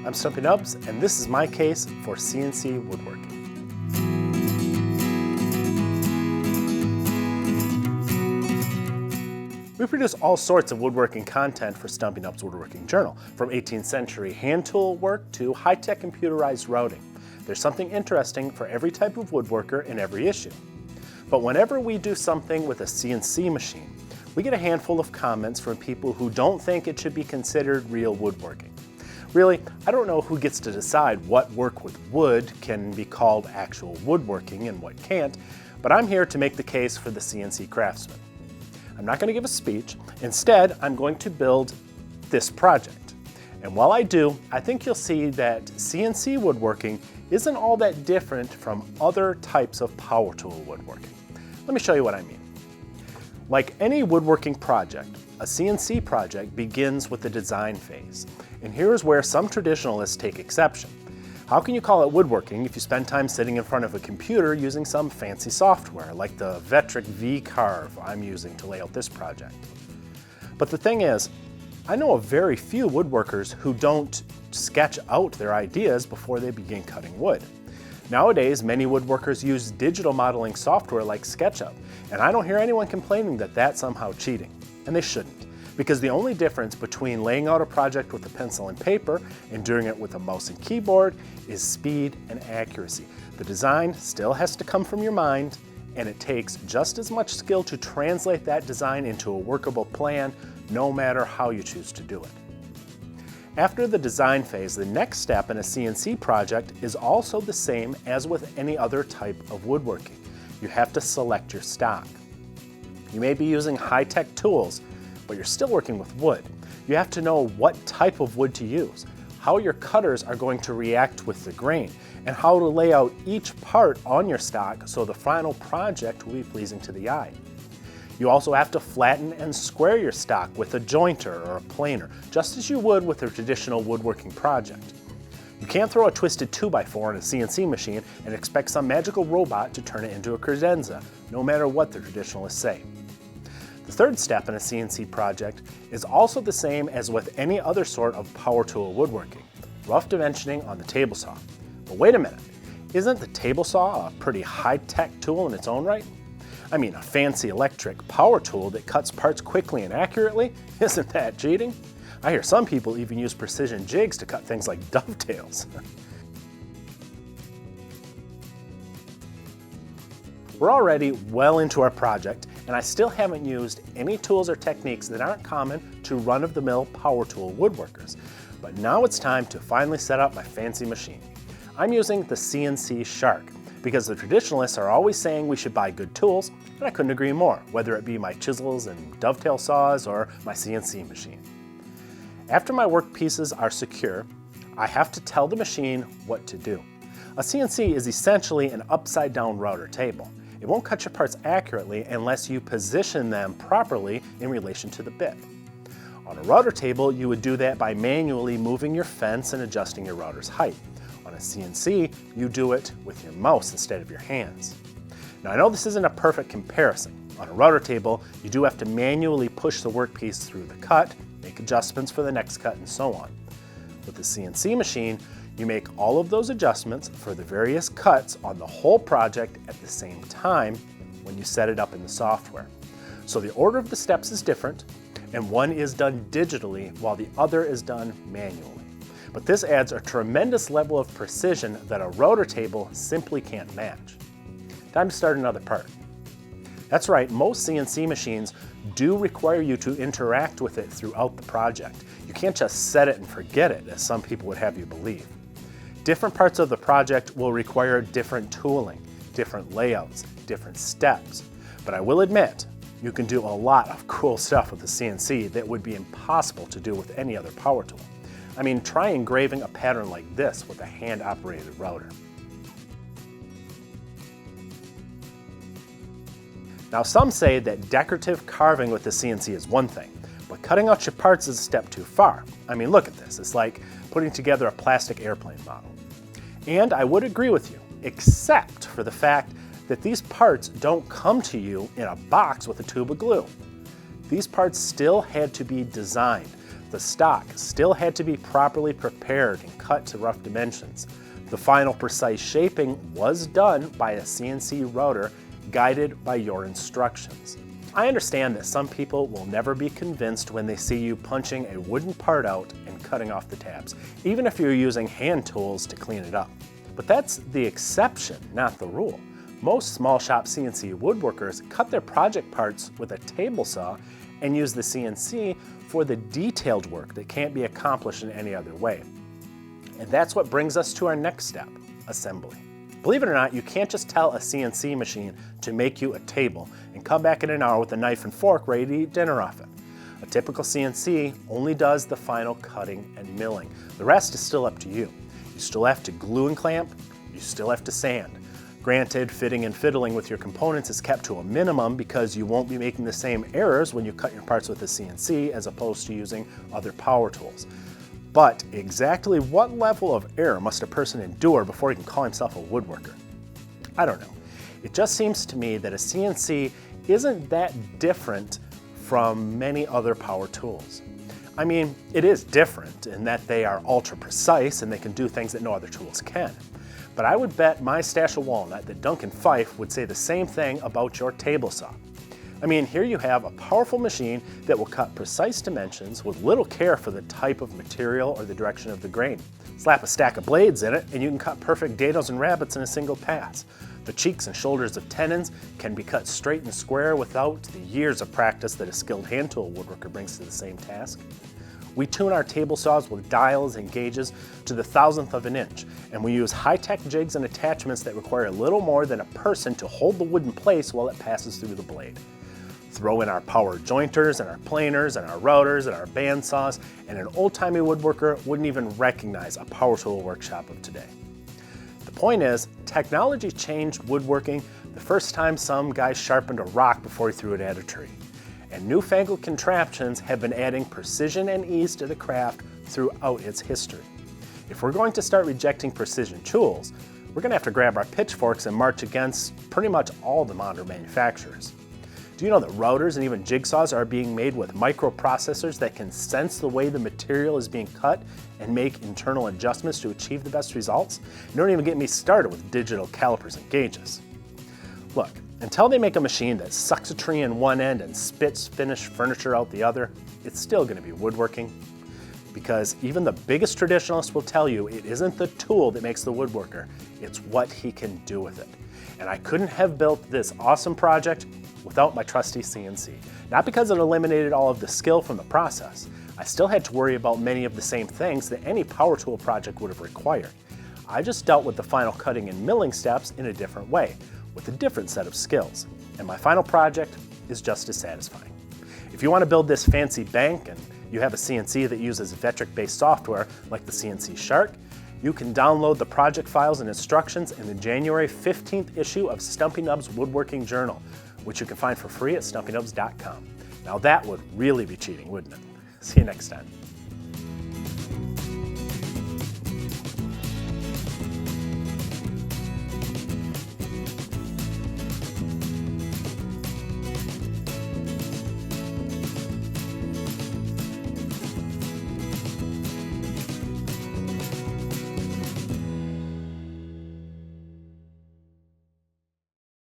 I'm Stumpy Nubs, and this is my case for CNC woodworking. We produce all sorts of woodworking content for Stumpy Nubs Woodworking Journal, from 18th century hand tool work to high-tech computerized routing. There's something interesting for every type of woodworker in every issue. But whenever we do something with a CNC machine, we get a handful of comments from people who don't think it should be considered real woodworking. Really, I don't know who gets to decide what work with wood can be called actual woodworking and what can't, but I'm here to make the case for the CNC craftsman. I'm not going to give a speech. Instead, I'm going to build this project. And while I do, I think you'll see that CNC woodworking isn't all that different from other types of power tool woodworking. Let me show you what I mean. Like any woodworking project, a CNC project begins with the design phase. And here's where some traditionalists take exception. How can you call it woodworking if you spend time sitting in front of a computer using some fancy software like the Vectric V-Carve I'm using to lay out this project? But the thing is, I know of very few woodworkers who don't sketch out their ideas before they begin cutting wood. Nowadays, many woodworkers use digital modeling software like SketchUp, and I don't hear anyone complaining that that's somehow cheating, and they shouldn't. Because the only difference between laying out a project with a pencil and paper and doing it with a mouse and keyboard is speed and accuracy. The design still has to come from your mind, and it takes just as much skill to translate that design into a workable plan, no matter how you choose to do it. After the design phase, the next step in a CNC project is also the same as with any other type of woodworking. You have to select your stock. You may be using high-tech tools, but you're still working with wood. You have to know what type of wood to use, how your cutters are going to react with the grain, and how to lay out each part on your stock so the final project will be pleasing to the eye. You also have to flatten and square your stock with a jointer or a planer, just as you would with a traditional woodworking project. You can't throw a twisted 2x4 in a CNC machine and expect some magical robot to turn it into a credenza, no matter what the traditionalists say. The third step in a CNC project is also the same as with any other sort of power tool woodworking, rough dimensioning on the table saw. But wait a minute, isn't the table saw a pretty high-tech tool in its own right? I mean, a fancy electric power tool that cuts parts quickly and accurately? Isn't that cheating? I hear some people even use precision jigs to cut things like dovetails. We're already well into our project, and I still haven't used any tools or techniques that aren't common to run-of-the-mill power tool woodworkers. But now it's time to finally set up my fancy machine. I'm using the CNC Shark, because the traditionalists are always saying we should buy good tools, and I couldn't agree more, whether it be my chisels and dovetail saws or my CNC machine. After my work pieces are secure, I have to tell the machine what to do. A CNC is essentially an upside-down router table. It won't cut your parts accurately unless you position them properly in relation to the bit. On a router table, you would do that by manually moving your fence and adjusting your router's height. On a CNC, you do it with your mouse instead of your hands. Now I know this isn't a perfect comparison. On a router table, you do have to manually push the workpiece through the cut, make adjustments for the next cut, and so on. With the CNC machine, you make all of those adjustments for the various cuts on the whole project at the same time when you set it up in the software. So the order of the steps is different, and one is done digitally while the other is done manually. But this adds a tremendous level of precision that a router table simply can't match. Time to start another part. That's right, most CNC machines do require you to interact with it throughout the project. You can't just set it and forget it, as some people would have you believe. Different parts of the project will require different tooling, different layouts, different steps. But I will admit, you can do a lot of cool stuff with the CNC that would be impossible to do with any other power tool. I mean, try engraving a pattern like this with a hand-operated router. Now, some say that decorative carving with the CNC is one thing, but cutting out your parts is a step too far. I mean, look at this. It's like putting together a plastic airplane model. And I would agree with you, except for the fact that these parts don't come to you in a box with a tube of glue. These parts still had to be designed. The stock still had to be properly prepared and cut to rough dimensions. The final precise shaping was done by a CNC router guided by your instructions. I understand that some people will never be convinced when they see you punching a wooden part out and cutting off the tabs, even if you're using hand tools to clean it up. But that's the exception, not the rule. Most small shop CNC woodworkers cut their project parts with a table saw and use the CNC for the detailed work that can't be accomplished in any other way. And that's what brings us to our next step, assembly. Believe it or not, you can't just tell a CNC machine to make you a table and come back in an hour with a knife and fork ready to eat dinner off it. A typical CNC only does the final cutting and milling. The rest is still up to you. You still have to glue and clamp, you still have to sand. Granted, fitting and fiddling with your components is kept to a minimum because you won't be making the same errors when you cut your parts with a CNC as opposed to using other power tools. But exactly what level of error must a person endure before he can call himself a woodworker? I don't know. It just seems to me that a CNC isn't that different from many other power tools. I mean, it is different in that they are ultra precise and they can do things that no other tools can. But I would bet my stash of walnut that Duncan Fife would say the same thing about your table saw. I mean, here you have a powerful machine that will cut precise dimensions with little care for the type of material or the direction of the grain. Slap a stack of blades in it and you can cut perfect dados and rabbets in a single pass. The cheeks and shoulders of tenons can be cut straight and square without the years of practice that a skilled hand tool woodworker brings to the same task. We tune our table saws with dials and gauges to the thousandth of an inch, and we use high-tech jigs and attachments that require a little more than a person to hold the wood in place while it passes through the blade. Throw in our power jointers and our planers and our routers and our band saws, and an old-timey woodworker wouldn't even recognize a power tool workshop of today. The point is, technology changed woodworking the first time some guy sharpened a rock before he threw it at a tree. And newfangled contraptions have been adding precision and ease to the craft throughout its history. If we're going to start rejecting precision tools, we're going to have to grab our pitchforks and march against pretty much all the modern manufacturers. Do you know that routers and even jigsaws are being made with microprocessors that can sense the way the material is being cut and make internal adjustments to achieve the best results? And don't even get me started with digital calipers and gauges. Look, until they make a machine that sucks a tree in one end and spits finished furniture out the other, it's still going to be woodworking. Because even the biggest traditionalist will tell you it isn't the tool that makes the woodworker, it's what he can do with it. And I couldn't have built this awesome project without my trusty CNC. Not because it eliminated all of the skill from the process. I still had to worry about many of the same things that any power tool project would have required. I just dealt with the final cutting and milling steps in a different way, with a different set of skills. And my final project is just as satisfying. If you want to build this fancy bank and you have a CNC that uses Vectric-based software like the CNC Shark, you can download the project files and instructions in the January 15th issue of Stumpy Nubs Woodworking Journal, which you can find for free at stumpynubs.com. Now that would really be cheating, wouldn't it? See you next time.